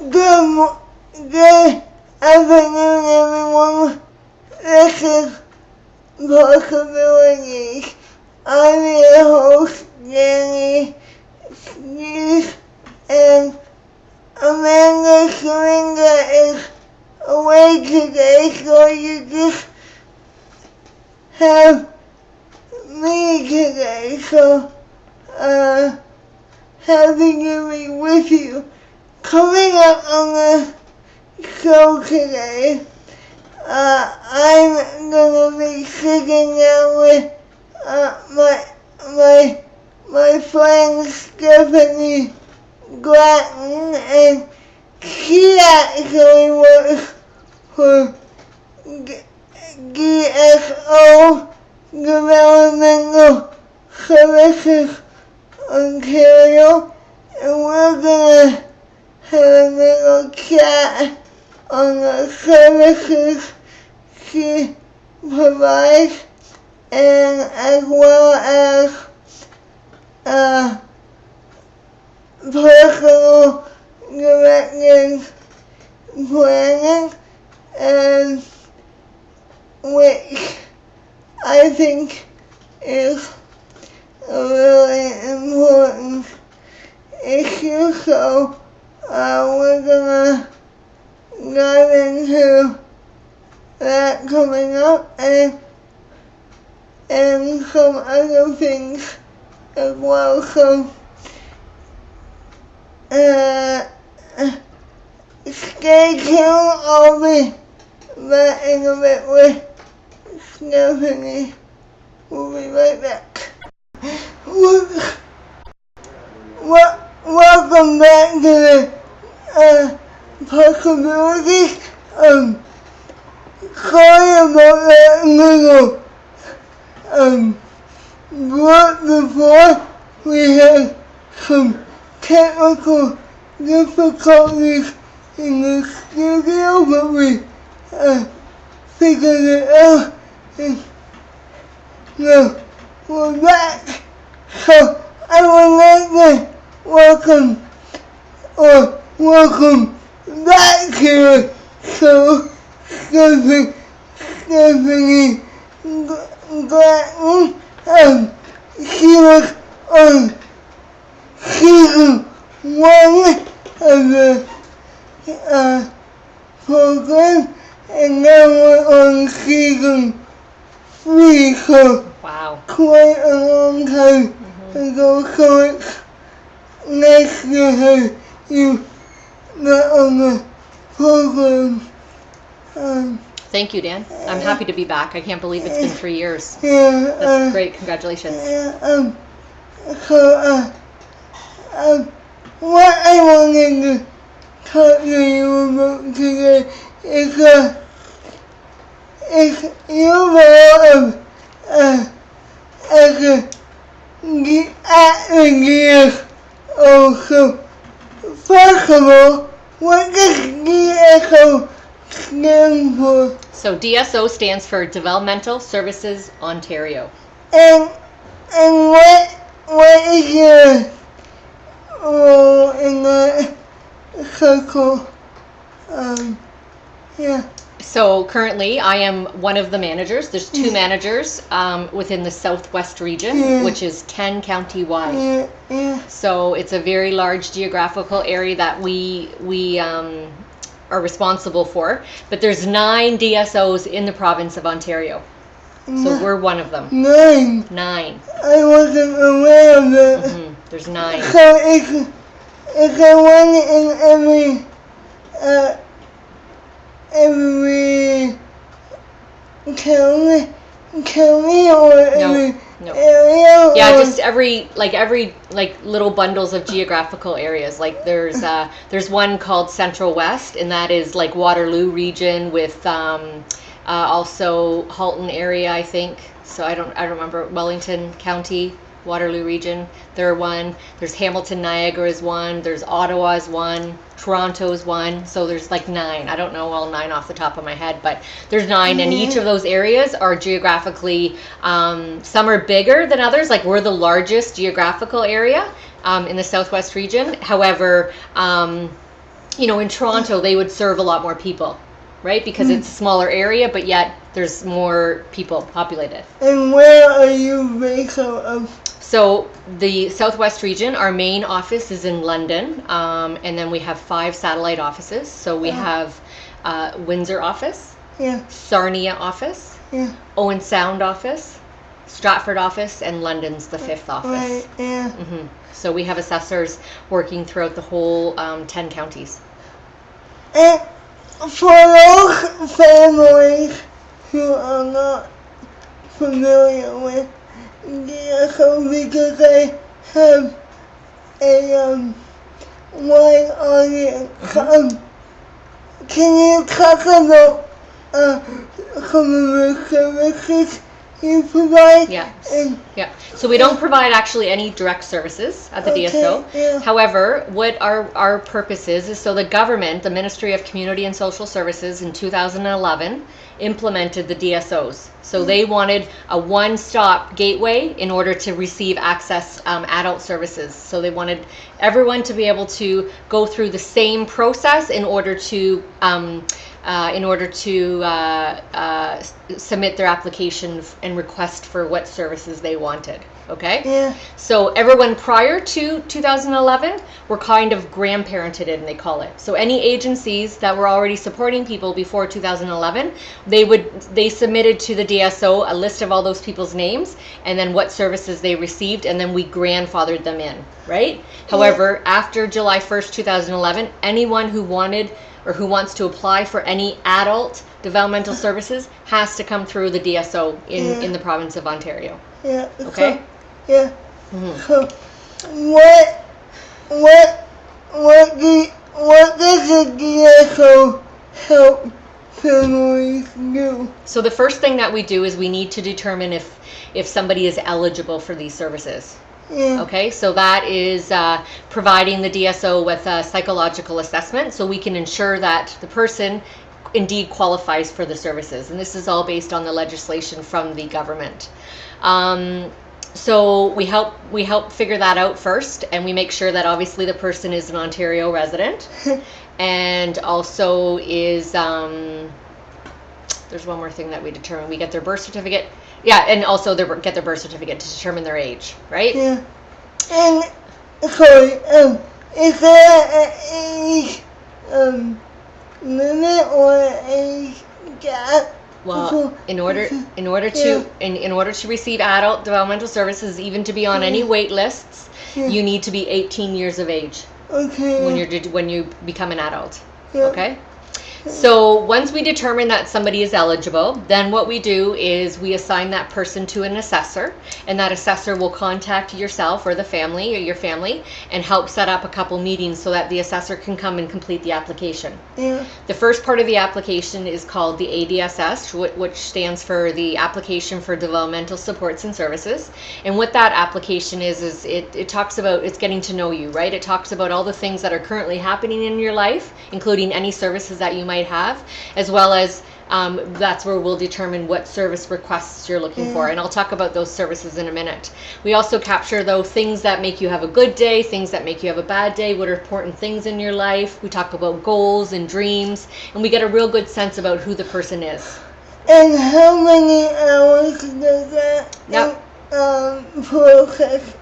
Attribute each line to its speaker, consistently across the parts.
Speaker 1: Good afternoon, everyone. This is Possibilities. I'm your host, Danny Steeves, and Amanda Schwinger is away today, so you just have me today. So, happy to be with you. Coming up on the show today, I'm gonna be sitting down with my friend Stephanie Gratton, and she actually works for DSO Developmental Services Ontario, and we're gonna have a little chat on the services she provides, and as well as personal directions planning, and which I think is a really important issue. So we're gonna dive into that coming up, and some other things as well. So stay tuned. I'll be back in a bit with Stephanie. We'll be right back. Welcome back to the Possibilities. Sorry about that little blip before. We had some technical difficulties in the studio, but we figured it out, and now we're back. So I would like to welcome back to the show Stephanie Gratton. She was on season 1 of the program, and now we're on season 3, so
Speaker 2: wow,
Speaker 1: quite a long time ago. So it's nice to have you back on the program.
Speaker 2: Thank you, Dan. I'm happy to be back. I can't believe it's been 3 years.
Speaker 1: Yeah,
Speaker 2: That's great. Congratulations.
Speaker 1: What I wanted to talk to you about today is your role as a DSO. So, first of all, what does DSO stand for?
Speaker 2: So DSO stands for Developmental Services Ontario.
Speaker 1: And what is your role in that circle? Yeah.
Speaker 2: So currently I am one of the managers. There's 2 managers within the Southwest region, which is 10 county-wide.
Speaker 1: Yeah.
Speaker 2: So it's a very large geographical area that we are responsible for. But there's 9 DSOs in the province of Ontario. So we're one of them.
Speaker 1: 9.
Speaker 2: 9.
Speaker 1: I wasn't aware of that.
Speaker 2: There's 9.
Speaker 1: So is there one in every county or every area?
Speaker 2: Yeah, just every little bundles of geographical areas. Like there's one called Central West, and that is like Waterloo region with also Halton area, I think. So I don't remember. Wellington County, Waterloo region. They're one. There's Hamilton Niagara is one. There's Ottawa is one. Toronto is one. So there's like 9. I don't know all 9 off the top of my head, but there's 9, and each of those areas are geographically. Some are bigger than others. Like we're the largest geographical area in the Southwest region. However, in Toronto, they would serve a lot more people, right? Because it's a smaller area, but yet there's more people populated.
Speaker 1: And where are you based out of?
Speaker 2: So the Southwest region, our main office is in London, and then we have 5 satellite offices. So we have Windsor office, Sarnia office, Owen Sound office, Stratford office, and London's the 5th office.
Speaker 1: Right, yeah.
Speaker 2: So we have assessors working throughout the whole 10 counties.
Speaker 1: And for those families who are not familiar with DSO because I have a wide audience, can you talk about some of the services you provide?
Speaker 2: Yeah. So we don't provide actually any direct services at the DSO. However, what our purpose is so the government, the Ministry of Community and Social Services in 2011 implemented the DSOs. So they wanted a one-stop gateway in order to receive access adult services. So they wanted everyone to be able to go through the same process in order to submit their application and request for what services they wanted. Okay?
Speaker 1: Yeah.
Speaker 2: So everyone prior to 2011 were kind of grandparented in, they call it. So any agencies that were already supporting people before 2011, they submitted to the DSO a list of all those people's names and then what services they received, and then we grandfathered them in, right? However, after July 1st, 2011, anyone who wanted or who wants to apply for any adult developmental services has to come through the DSO in the province of Ontario.
Speaker 1: Yeah.
Speaker 2: Okay?
Speaker 1: So what does the DSO help families do?
Speaker 2: So the first thing that we do is we need to determine if somebody is eligible for these services. Okay, so that is providing the DSO with a psychological assessment so we can ensure that the person indeed qualifies for the services. And this is all based on the legislation from the government. So we help figure that out first, and we make sure that obviously the person is an Ontario resident and also is there's one more thing that we determine. We get their birth certificate. Yeah, and also get their birth certificate to determine their age, right?
Speaker 1: Yeah. And sorry, is there an age limit or an age gap?
Speaker 2: Well, in order to receive adult developmental services, even to be on any wait lists, you need to be 18 years of age.
Speaker 1: Okay.
Speaker 2: When you become an adult. Okay? So once we determine that somebody is eligible, then what we do is we assign that person to an assessor, and that assessor will contact yourself or the family or your family and help set up a couple meetings so that the assessor can come and complete the application. The first part of the application is called the ADSS, which stands for the Application for Developmental Supports and Services. And what that application is it talks about, it's getting to know you, right? It talks about all the things that are currently happening in your life, including any services that you might have, as well as that's where we'll determine what service requests you're looking for, and I'll talk about those services in a minute. We also capture though things that make you have a good day, things that make you have a bad day, what are important things in your life. We talk about goals and dreams, and we get a real good sense about who the person is.
Speaker 1: And how many hours does that process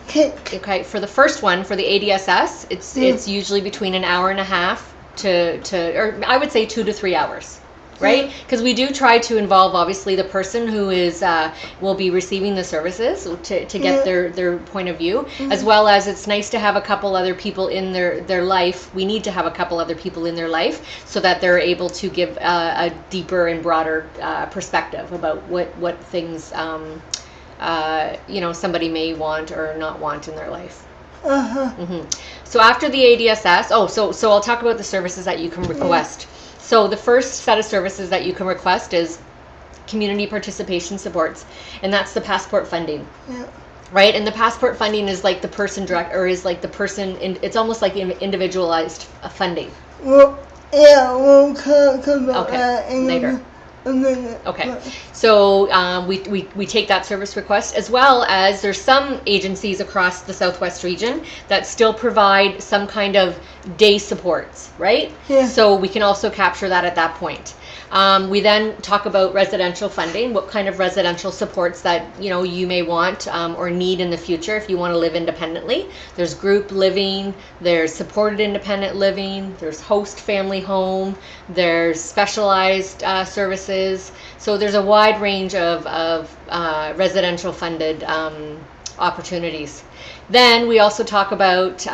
Speaker 1: take?
Speaker 2: Okay, for the first one, for the ADSS, it's usually between an hour and a half or I would say 2 to 3 hours, right? Because we do try to involve obviously the person who is will be receiving the services to get their point of view, as well as it's nice to have a couple other people in their life. We need to have a couple other people in their life so that they're able to give a deeper and broader perspective about what things somebody may want or not want in their life. So after the ADSS, so I'll talk about the services that you can request. So the first set of services that you can request is community participation supports, and that's the passport funding. Right? And the passport funding is like the person it's almost like individualized funding.
Speaker 1: We'll talk about that
Speaker 2: later.
Speaker 1: a minute.
Speaker 2: Okay, so we take that service request, as well as there's some agencies across the Southwest region that still provide some kind of day supports, right?
Speaker 1: Yeah.
Speaker 2: So we can also capture that at that point. We then talk about residential funding, what kind of residential supports that you may want or need in the future if you want to live independently. There's group living, there's supported independent living, there's host family home, there's specialized services. So there's a wide range of residential funded opportunities. Then we also talk about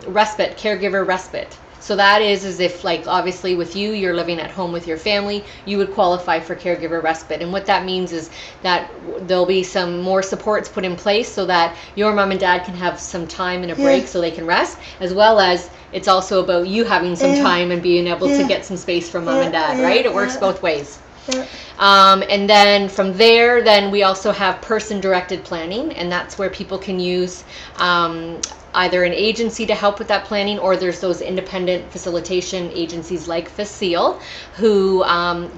Speaker 2: respite, caregiver respite. So that is as if, like, obviously with you're living at home with your family, you would qualify for caregiver respite. And what that means is that there'll be some more supports put in place so that your mom and dad can have some time and a break so they can rest, as well as it's also about you having some time and being able to get some space from mom and dad, right? It works both ways. And then from there, then we also have person-directed planning, and that's where people can use either an agency to help with that planning, or there's those independent facilitation agencies like Facile who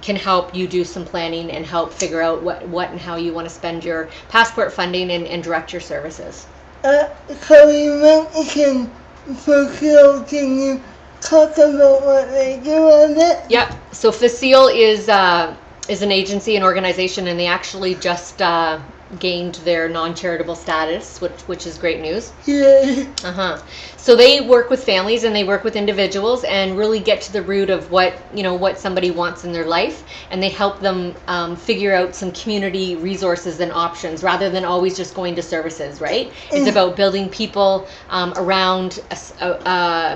Speaker 2: can help you do some planning and help figure out what and how you want to spend your passport funding and direct your services.
Speaker 1: So you mentioned Facile, can you talk about what they do on it?
Speaker 2: Yep. So Facile is an agency, an organization, and they actually just gained their non-charitable status, which is great news.
Speaker 1: Yeah.
Speaker 2: So they work with families and they work with individuals and really get to the root of what somebody wants in their life, and they help them figure out some community resources and options rather than always just going to services, right? It's about building people around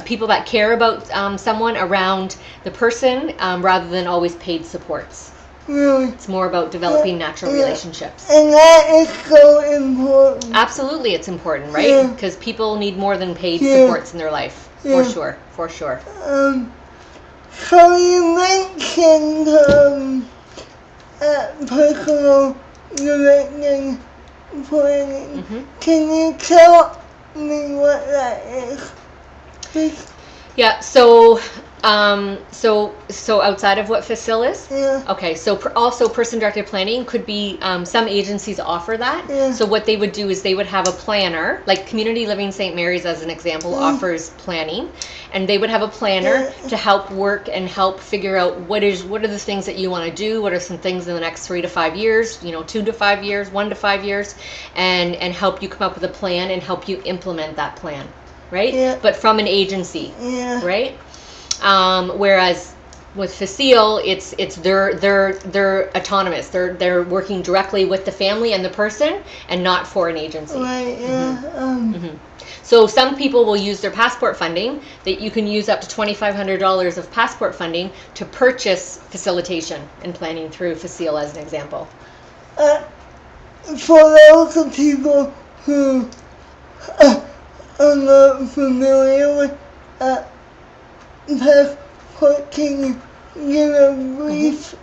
Speaker 2: people that care about someone around the person rather than always paid supports.
Speaker 1: Really?
Speaker 2: It's more about developing natural relationships.
Speaker 1: And that is so important.
Speaker 2: Absolutely, it's important, right? Because people need more than paid supports in their life. For sure.
Speaker 1: So you mentioned personal directing planning. Can you tell me what that is? Please?
Speaker 2: Yeah, so outside of what Facile is?
Speaker 1: Yeah.
Speaker 2: Okay, so also person-directed planning could be, some agencies offer that.
Speaker 1: Yeah.
Speaker 2: So what they would do is they would have a planner, like Community Living St. Mary's as an example offers planning, and they would have a planner to help work and help figure out what are the things that you want to do, what are some things in the next 3 to 5 years, 2 to 5 years, 1 to 5 years, and help you come up with a plan and help you implement that plan, right?
Speaker 1: Yeah.
Speaker 2: But from an agency,
Speaker 1: Yeah.
Speaker 2: right? Whereas with Facile, it's they're autonomous. They're working directly with the family and the person, and not for an agency.
Speaker 1: Right. Yeah.
Speaker 2: So some people will use their passport funding. That you can use up to $2,500 of passport funding to purchase facilitation and planning through Facile, as an example.
Speaker 1: For those of people who are not familiar with passport, can you give a brief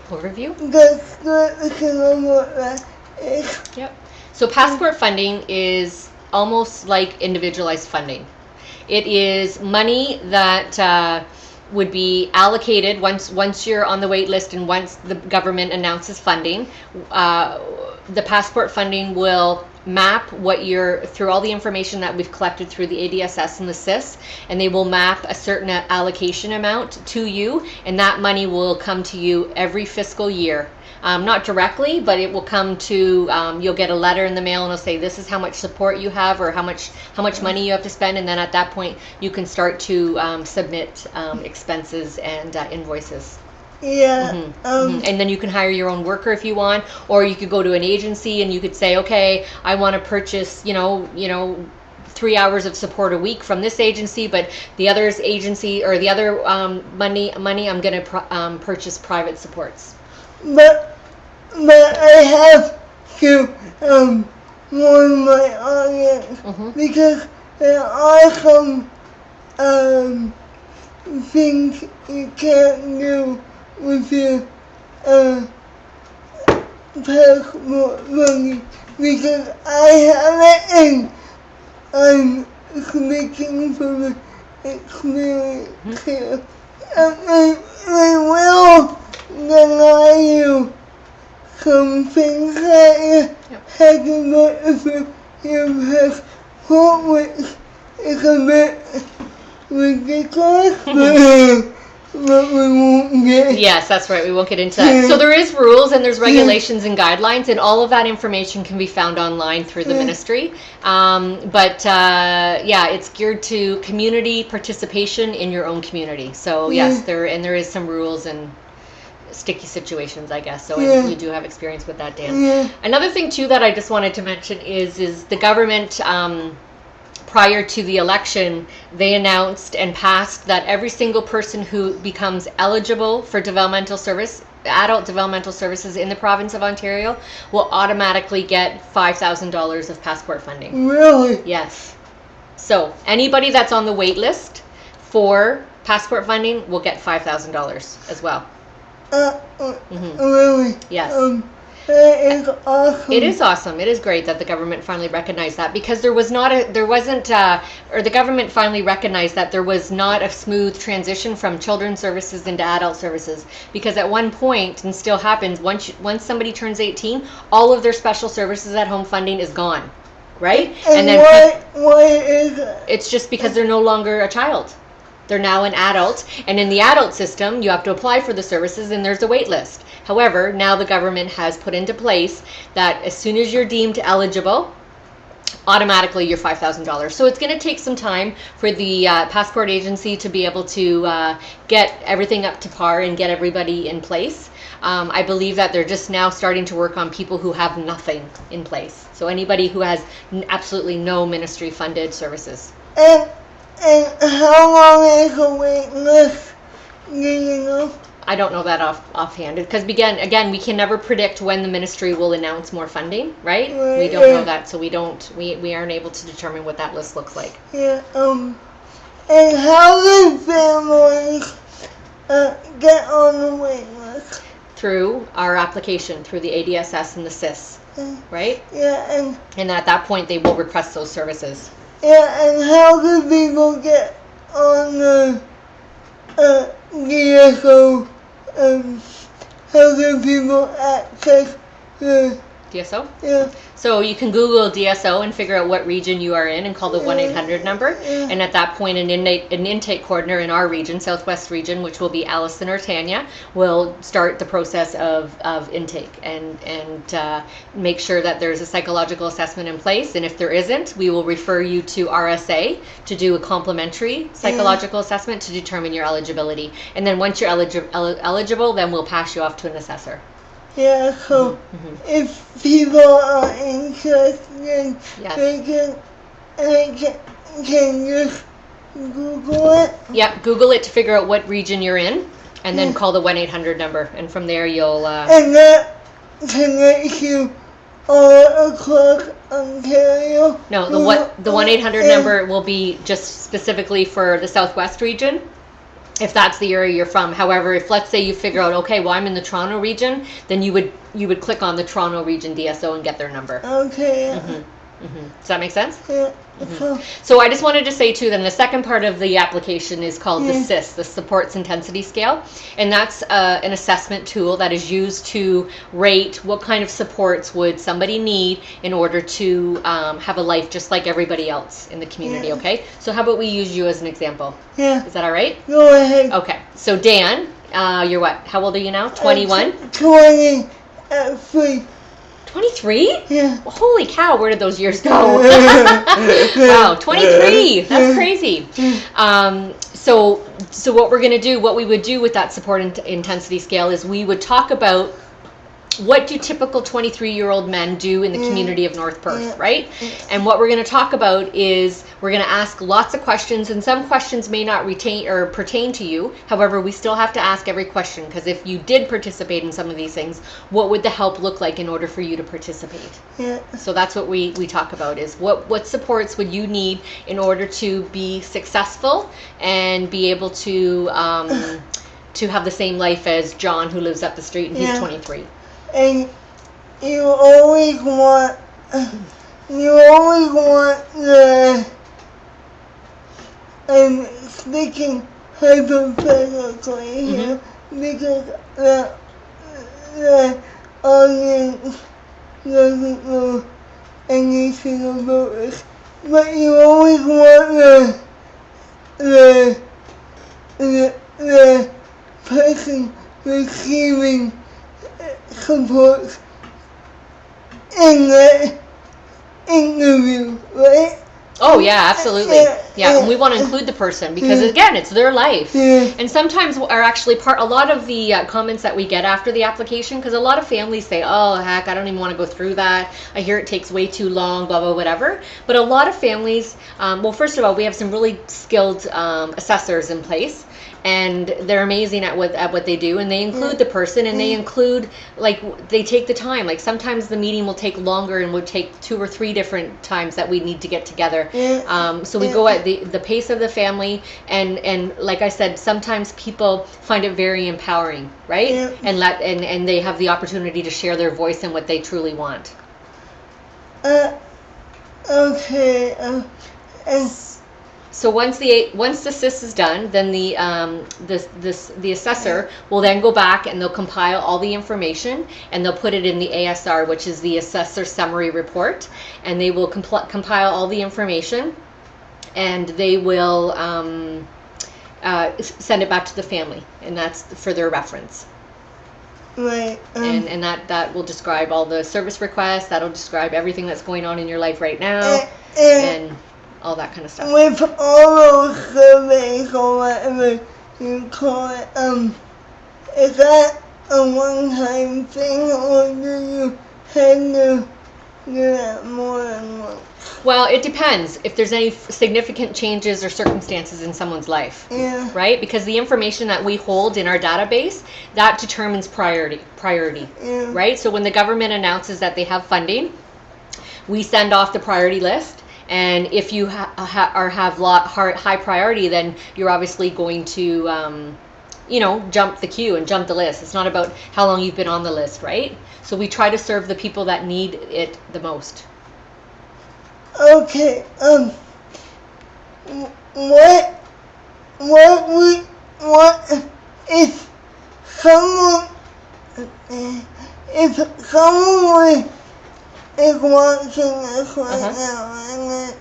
Speaker 2: Overview?
Speaker 1: description of what that is?
Speaker 2: Yep. So passport funding is almost like individualized funding. It is money that would be allocated once you're on the wait list and once the government announces funding. The passport funding will map through all the information that we've collected through the ADSS and the CIS, and they will map a certain allocation amount to you, and that money will come to you every fiscal year. Not directly, but it will come to, you'll get a letter in the mail and it'll say this is how much support you have or how much money you have to spend, and then at that point you can start to submit expenses and invoices.
Speaker 1: Yeah.
Speaker 2: And then you can hire your own worker if you want, or you could go to an agency and you could say, okay, I want to purchase 3 hours of support a week from this agency, but the other agency or the other money I'm going to purchase private supports.
Speaker 1: But I have to warn my audience because there are some things you can't do with your passport money, because I have it and I'm speaking from experience here. And they will deny you some things that you had to go through your passport, which is a bit ridiculous, but we won't get.
Speaker 2: Yes, that's right. We won't get into that. So there is rules and there's regulations and guidelines, and all of that information can be found online through the ministry. Yeah, it's geared to community participation in your own community. So yes, there is some rules and sticky situations, I guess. So you do have experience with that, Dan. Another thing too that I just wanted to mention is the government. Prior to the election, they announced and passed that every single person who becomes eligible for adult developmental services in the province of Ontario will automatically get $5,000 of passport funding.
Speaker 1: Really?
Speaker 2: Yes. So anybody that's on the wait list for passport funding will get $5,000 as well.
Speaker 1: Really?
Speaker 2: Yes.
Speaker 1: That is awesome.
Speaker 2: It is awesome. It is great that the government finally recognized that, because the government finally recognized that there was not a smooth transition from children's services into adult services, because at one point, and still happens, once somebody turns 18, all of their special services at home funding is gone, right?
Speaker 1: And then why is it?
Speaker 2: It's just because they're no longer a child. They're now an adult, and in the adult system, you have to apply for the services and there's a wait list. However, now the government has put into place that as soon as you're deemed eligible, automatically you're $5,000. So it's going to take some time for the passport agency to be able to get everything up to par and get everybody in place. I believe that they're just now starting to work on people who have nothing in place. So anybody who has absolutely no ministry funded services.
Speaker 1: And how long is the wait list? Do you know?
Speaker 2: I don't know that offhand, because again, we can never predict when the ministry will announce more funding, right? We don't know that, so we aren't able to determine what that list looks like.
Speaker 1: Yeah. And how do families get on the wait list?
Speaker 2: Through our application, through the ADSS and the CIS, right?
Speaker 1: Yeah,
Speaker 2: and at that point they will request those services.
Speaker 1: Yeah, and how do people get on the DSO? How do people access the
Speaker 2: DSO?
Speaker 1: Yeah.
Speaker 2: So you can Google DSO and figure out what region you are in and call the 1-800 number. And at that point, an intake coordinator in our region, Southwest region, which will be Allison or Tanya, will start the process of intake and make sure that there's a psychological assessment in place. And if there isn't, we will refer you to RSA to do a complimentary psychological assessment to determine your eligibility. And then once you're eligible, then we'll pass you off to an assessor.
Speaker 1: Yeah, so if people are interested, they can just Google it.
Speaker 2: Yeah, Google it to figure out what region you're in, and then call the 1-800 number, and from there you'll.
Speaker 1: And that connects you all across Ontario.
Speaker 2: No, the 1-800 number will be just specifically for the Southwest region, if that's the area you're from. However, if let's say you figure out, okay, well I'm in the Toronto region, then you would click on the Toronto region DSO and get their number.
Speaker 1: Okay.
Speaker 2: Does that make sense?
Speaker 1: Yeah.
Speaker 2: So I just wanted to say too, then the second part of the application is called the SIS, the Supports Intensity Scale, and that's an assessment tool that is used to rate what kind of supports would somebody need in order to have a life just like everybody else in the community. Okay, so how about we use you as an example?
Speaker 1: Yeah.
Speaker 2: Is that all right?
Speaker 1: Go ahead.
Speaker 2: Okay, so Dan, you're what? How old are you now? 21?
Speaker 1: 23.
Speaker 2: 23?
Speaker 1: Yeah.
Speaker 2: Holy cow, where did those years go? Wow, 23. That's crazy. So what we're going to do, what we would do with that support intensity scale is we would talk about what do typical 23-year-old men do in the community of North Perth, right? And what we're going to talk about is we're going to ask lots of questions, and some questions may not pertain to you. However, we still have to ask every question, because if you did participate in some of these things, what would the help look like in order for you to participate?
Speaker 1: Yeah.
Speaker 2: So that's what we talk about, is what supports would you need in order to be successful and be able to have the same life as John, who lives up the street and he's 23.
Speaker 1: And you always want the, I'm speaking hypothetically here, because the audience doesn't know anything about this, but you always want the person receiving support in the interview, right?
Speaker 2: Oh yeah, absolutely. Yeah, and we want to include the person because again, it's their life. And sometimes are actually a lot of the comments that we get after the application, because a lot of families say, oh heck, I don't even want to go through that. I hear it takes way too long, blah, blah, whatever. But a lot of families, well, first of all, we have some really skilled assessors in place. And they're amazing at what they do, and they include the person, and they include, like, they take the time. Like, sometimes the meeting will take longer and would take 2 or 3 different times that we need to get together. So we go at the pace of the family, and like I said, sometimes people find it very empowering, right? And they have the opportunity to share their voice and what they truly want.
Speaker 1: Okay.
Speaker 2: So once the SIS is done, then the assessor will then go back and they'll compile all the information and they'll put it in the ASR, which is the assessor summary report, and they will compile all the information, and they will send it back to the family, and that's for their reference.
Speaker 1: Right.
Speaker 2: And that will describe all the service requests. That'll describe everything that's going on in your life right now, and all that kind of stuff.
Speaker 1: With all those surveys or whatever you call it, is that a one-time thing, or do you tend to do that more than once?
Speaker 2: Well, it depends if there's any significant changes or circumstances in someone's life, right? Because the information that we hold in our database, that determines priority, right? So when the government announces that they have funding, we send off the priority list. And if you have high priority, then you're obviously going to, jump the queue and jump the list. It's not about how long you've been on the list, right? So we try to serve the people that need it the most.
Speaker 1: Okay. What if someone is watching this right now and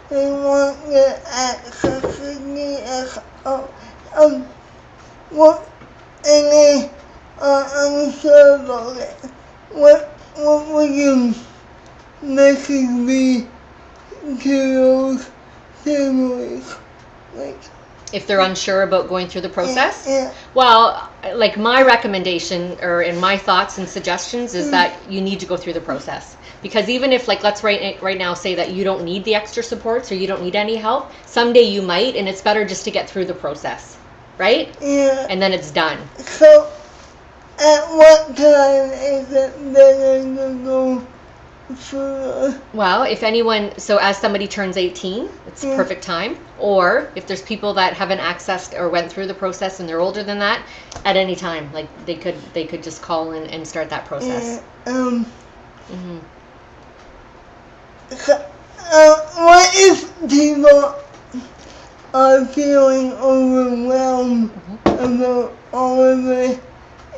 Speaker 1: they want to access the DSO, and they are unsure about it, what would your message be to those families?
Speaker 2: If they're unsure about going through the process? Well, like my recommendation or in my thoughts and suggestions is that you need to go through the process. Because even if, like, let's right now say that you don't need the extra supports or you don't need any help, someday you might, and it's better just to get through the process, right? And then it's done.
Speaker 1: So, at what time is it better to go through?
Speaker 2: Well, so as somebody turns 18, it's the perfect time. Or if there's people that haven't accessed or went through the process and they're older than that, at any time, like they could just call in and start that process.
Speaker 1: What if people are feeling overwhelmed about all of the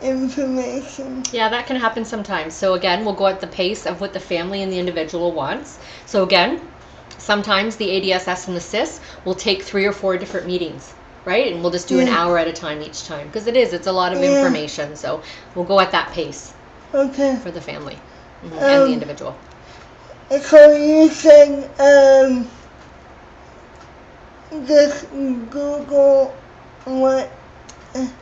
Speaker 1: information?
Speaker 2: Yeah, that can happen sometimes. So again, we'll go at the pace of what the family and the individual wants. So again, sometimes the ADSS and the SIS will take 3 or 4 different meetings, right? And we'll just do an hour at a time each time, because it's a lot of information. So we'll go at that pace for the family and the individual.
Speaker 1: So you said just Google what?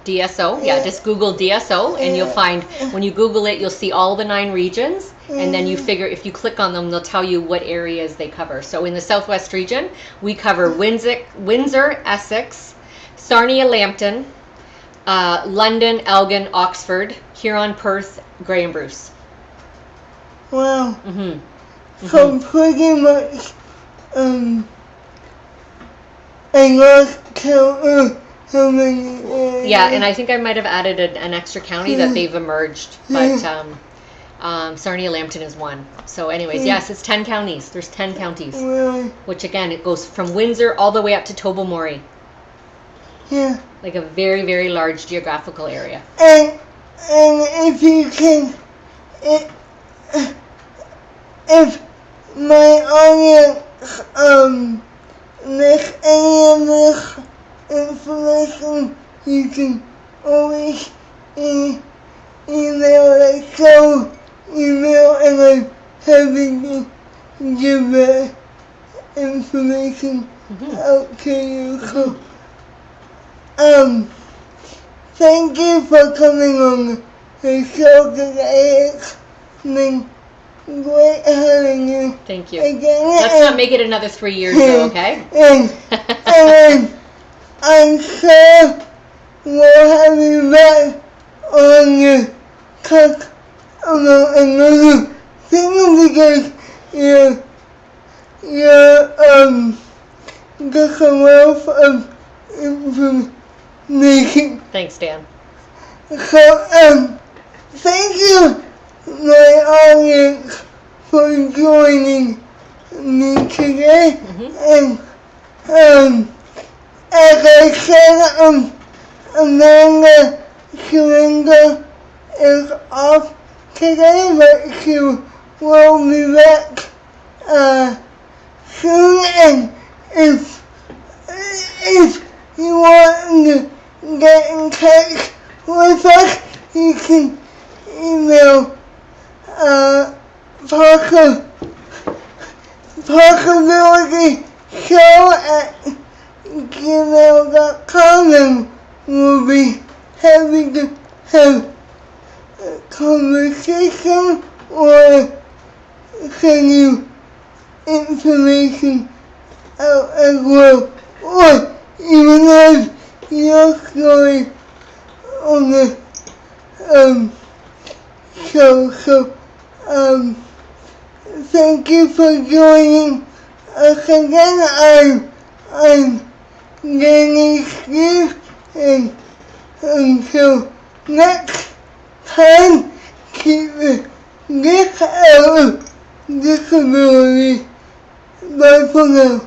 Speaker 2: DSO, just Google DSO, and you'll find, when you Google it, you'll see all the 9 regions, and then you figure, if you click on them, they'll tell you what areas they cover. So in the Southwest region, we cover Windsor, Essex, Sarnia, Lambton, London, Elgin, Oxford, Huron, Perth, Grey and Bruce.
Speaker 1: Wow. So pretty much, I lost count how many areas.
Speaker 2: Yeah, and I think I might have added an extra county that they've emerged, but Sarnia, Lambton is one. So anyways, yes, it's 10 counties. There's 10 counties.
Speaker 1: Really?
Speaker 2: Which again, it goes from Windsor all the way up to Tobermory.
Speaker 1: Yeah.
Speaker 2: Like a very, very large geographical area.
Speaker 1: And And if you can, if my audience miss any of this information, you can always email the show email, and I'm happy to give that information out to you. So, thank you for coming on the show today. It's been great having you.
Speaker 2: Thank you.
Speaker 1: Again.
Speaker 2: Let's not make it another 3 years though, okay?
Speaker 1: And I'm sure we'll have you back on the talk about another thing, because you're just a wealth of information.
Speaker 2: Thanks, Dan.
Speaker 1: So, thank you, my audience, for joining me today. And, as I said, Amanda Schwinger is off today, but she will be back soon. And if you want to get in touch with us, you can email possibilityshow@gmail.com, and we'll be happy to have a conversation or send you information out as well, or even have your story on the show. So, thank you for joining us again. I'm Danny Steeves, and until next time, keep the dick out of disability. Bye for now.